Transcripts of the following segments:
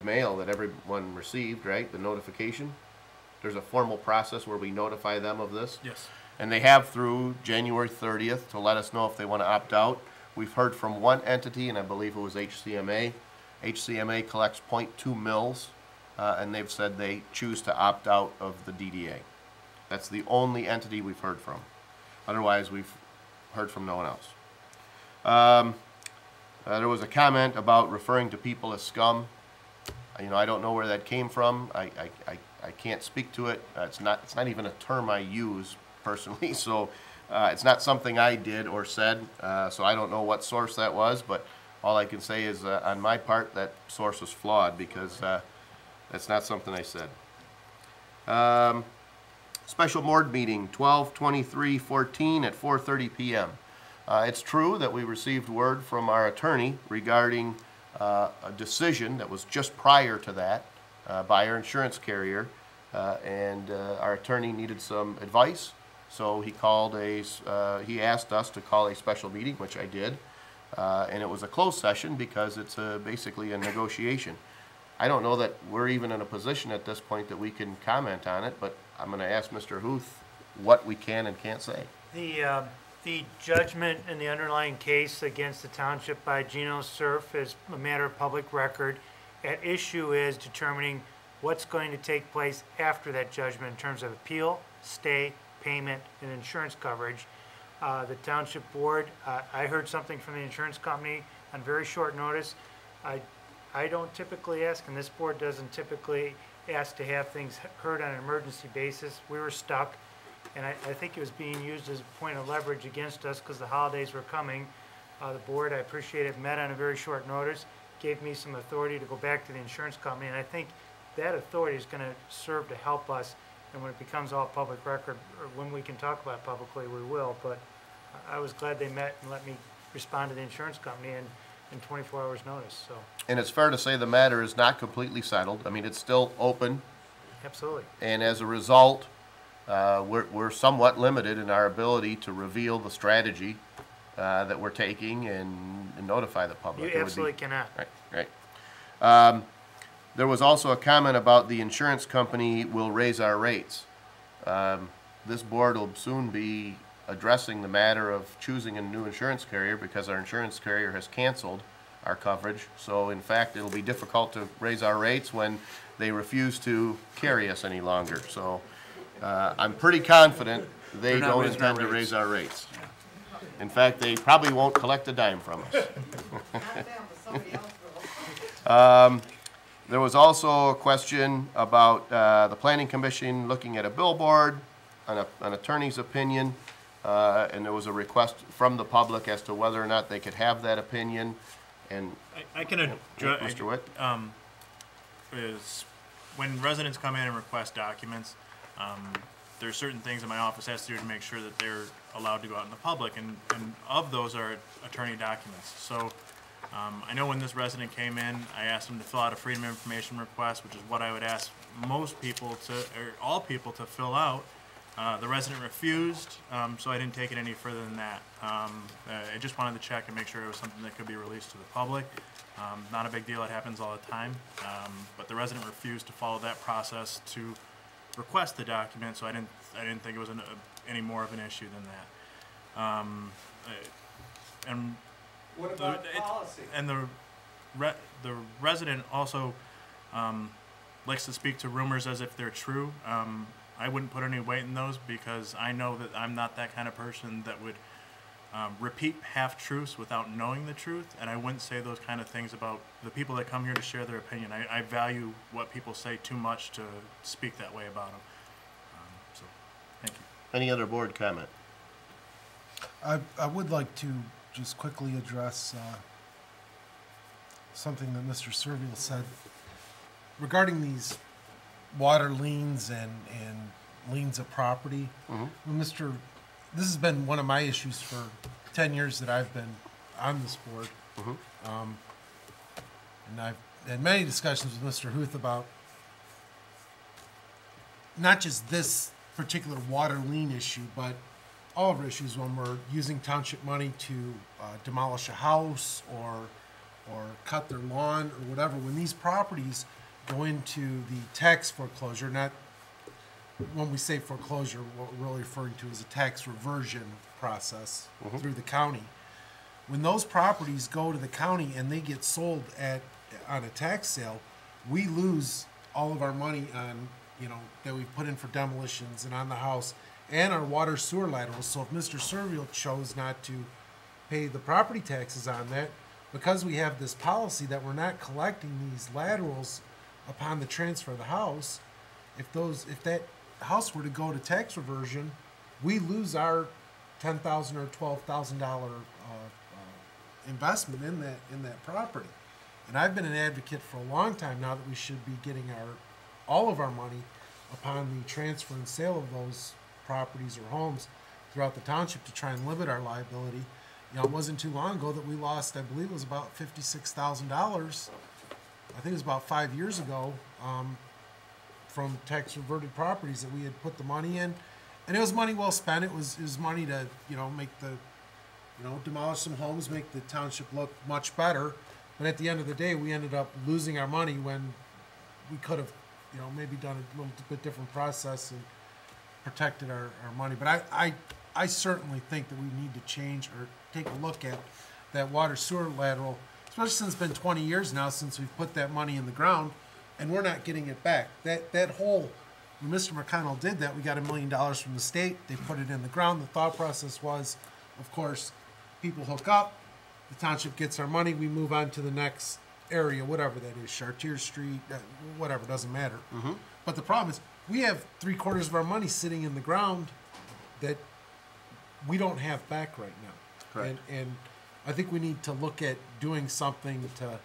mail that everyone received, right? The notification. There's a formal process where we notify them of this. Yes. And they have through January 30th to let us know if they want to opt out. We've heard from one entity, and I believe it was HCMA. HCMA collects 0.2 mils, and they've said they choose to opt out of the DDA. That's the only entity we've heard from. Otherwise, we've heard from no one else. There was a comment about referring to people as scum. You know, I don't know where that came from. I can't speak to it. It's not even a term I use personally, so it's not something I did or said. So I don't know what source that was, but all I can say is on my part, that source was flawed because that's not something I said. Special board meeting, 12/23/14 at 4:30 p.m. It's true that we received word from our attorney regarding a decision that was just prior to that by our insurance carrier, and our attorney needed some advice, so he asked us to call a special meeting, which I did, and it was a closed session because it's basically a negotiation. I don't know that we're even in a position at this point that we can comment on it, but I'm going to ask Mr. Huth what we can and can't say. The judgment in the underlying case against the township by Geno Surf is a matter of public record. At issue is determining what's going to take place after that judgment in terms of appeal, stay, payment, and insurance coverage. The township board, I heard something from the insurance company on very short notice. I don't typically ask, and this board doesn't typically ask to have things heard on an emergency basis. We were stuck, and I think it was being used as a point of leverage against us because the holidays were coming. The board, I appreciate it, met on a very short notice, gave me some authority to go back to the insurance company, and I think that authority is going to serve to help us, and when it becomes all public record, or when we can talk about it publicly, we will, but I was glad they met and let me respond to the insurance company in 24 hours notice. So. And it's fair to say the matter is not completely settled. I mean, it's still open. Absolutely. And as a result, we're somewhat limited in our ability to reveal the strategy that we're taking and notify the public. You absolutely cannot. Right. There was also a comment about the insurance company will raise our rates. This board will soon be addressing the matter of choosing a new insurance carrier because our insurance carrier has canceled our coverage. So in fact, it'll be difficult to raise our rates when they refuse to carry us any longer. So I'm pretty confident they don't intend to raise our rates. In fact, they probably won't collect a dime from us. There was also a question about the Planning Commission looking at a billboard, an attorney's opinion, and there was a request from the public as to whether or not they could have that opinion. And I can address, Mr. Witt? Is when residents come in and request documents, there are certain things that my office has to do to make sure that they're allowed to go out in the public, and of those are attorney documents. So I know when this resident came in, I asked him to fill out a Freedom of Information request, which is what I would ask most people to, or all people to fill out. The resident refused, so I didn't take it any further than that. I just wanted to check and make sure it was something that could be released to the public. Not a big deal, it happens all the time. But the resident refused to follow that process to request the document, so I didn't think it was any more of an issue than that. And what about policy? And the resident also likes to speak to rumors as if they're true. I wouldn't put any weight in those because I know that I'm not that kind of person that would repeat half-truths without knowing the truth, and I wouldn't say those kind of things about the people that come here to share their opinion. I value what people say too much to speak that way about them. So, thank you. Any other board comment? I would like to just quickly address something that Mr. Servil said regarding these water liens and liens of property. Mm-hmm. This has been one of my issues for 10 years that I've been on this board. Mm-hmm. And I've had many discussions with Mr. Huth about not just this particular water lien issue, but all of our issues when we're using township money to demolish a house or cut their lawn or whatever, when these properties go into the tax foreclosure, not when we say foreclosure, what we're really referring to is a tax reversion process through the county. When those properties go to the county and they get sold on a tax sale, we lose all of our money on, that we've put in for demolitions and on the house and our water sewer laterals. So if Mr. Servil chose not to pay the property taxes on that, because we have this policy that we're not collecting these laterals upon the transfer of the house, if that house were to go to tax reversion, we lose our $10,000 or $12,000 investment in that property. And I've been an advocate for a long time now that we should be getting all of our money upon the transfer and sale of those properties or homes throughout the township to try and limit our liability. It wasn't too long ago that we lost, I believe it was about $56,000. I think it was about 5 years ago, from tax reverted properties that we had put the money in, and it was money well spent. It was money to make demolish some homes, make the township look much better. But at the end of the day, we ended up losing our money when we could have maybe done a little bit different process and protected our money. But I certainly think that we need to change or take a look at that water sewer lateral, especially since it's been 20 years now since we've put that money in the ground and we're not getting it back. That whole, when Mr. McConnell did that, we got $1 million from the state. They put it in the ground. The thought process was, of course, people hook up, the township gets our money, we move on to the next area, whatever that is, Chartier Street, whatever, doesn't matter. But the problem is, we have 3/4 of our money sitting in the ground that we don't have back right now. Correct. And I think we need to look at doing something to,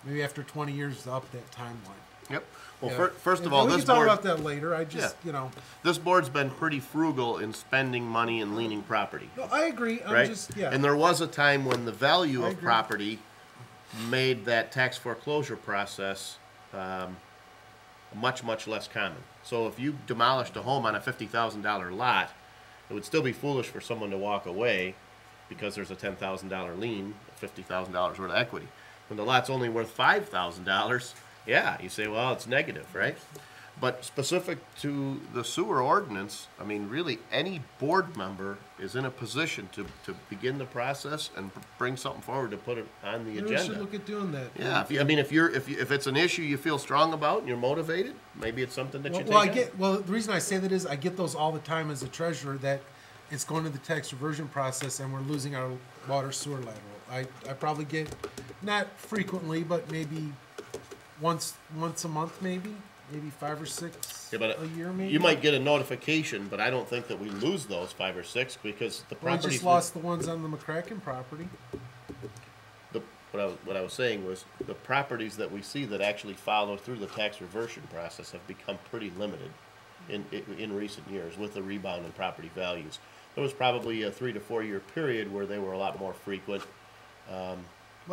maybe after 20 years, to up that timeline. Yep. Well, Yeah. first of And all, we this can talk board, about that later. I just, this board's been pretty frugal in spending money and leaning property. No, I agree. I'm Right? just, yeah. And there was a time when the value I of agree. property made that tax foreclosure process much, much less common. So if you demolished a home on a $50,000 lot, it would still be foolish for someone to walk away because there's a $10,000 lien, $50,000 worth of equity. When the lot's only worth $5,000, yeah, you say, well, it's negative, right? But specific to the sewer ordinance, I mean, really, any board member is in a position to begin the process and bring something forward to put it on the Maybe we should agenda. look at doing that. Yeah, if it's an issue you feel strong about and you're motivated, maybe it's something that you take on. Well, the reason I say that is I get those all the time as a treasurer, that it's going to the tax reversion process and we're losing our water sewer lateral. I probably get, not frequently, but maybe once a month, maybe 5 or 6 Yeah, but a year, maybe. you might get a notification, but I don't think that we lose those 5 or 6 because the Well, I properties. just lost the ones on the McCracken property. What I was saying was the properties that we see that actually follow through the tax reversion process have become pretty limited in recent years with the rebound in property values. There was probably a 3 to 4 year period where they were a lot more frequent. Well,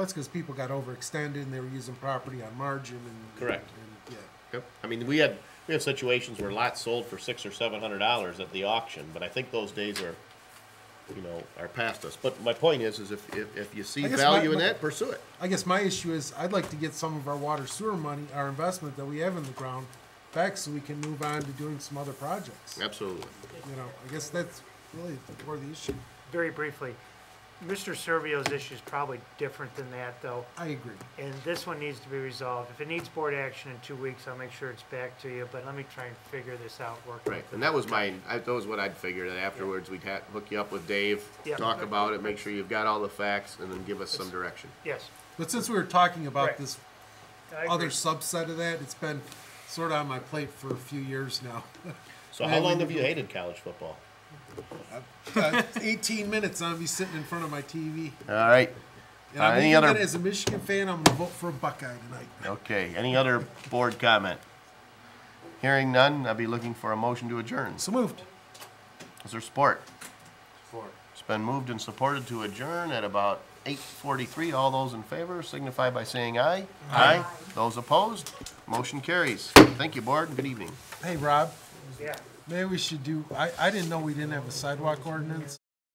that's because people got overextended and they were using property on margin and. Correct. And, yeah. Yep. I mean, we had situations where lots sold for $600 or $700 at the auction, but I think those days are past us. But my point is if you see I guess value in my- that, pursue it. I guess my issue is I'd like to get some of our water sewer money, our investment that we have in the ground, back so we can move on to doing some other projects. Absolutely. I guess that's really where the issue. Very briefly, Mr. Servio's issue is probably different than that, though, I agree. and this one needs to be resolved. If it needs board action in 2 weeks, I'll make sure it's back to you, but let me try and figure this out, work Right, with and it. that was that was what I'd figured, that afterwards we'd hook you up with Dave, Yeah. talk about it, make sure you've got all the facts, and then give us some direction. Yes, But since we were talking about Right. this I other agree. subset of that, it's been sort of on my plate for a few years now. So Yeah, how we long need have to you go- hated college football? 18 minutes, I'll be sitting in front of my TV. All right, And I'm any even other- gonna, as a Michigan fan, I'm gonna vote for a Buckeye tonight. okay, any other board comment? Hearing none, I'd be looking for a motion to adjourn. So moved. Is there support? Support. It's been moved and supported to adjourn at about 8:43. All those in favor signify by saying aye. Aye. Those opposed, motion carries. Thank you, board, and good evening. Hey, Rob, Yeah. maybe we should do, I didn't know we didn't have a sidewalk ordinance.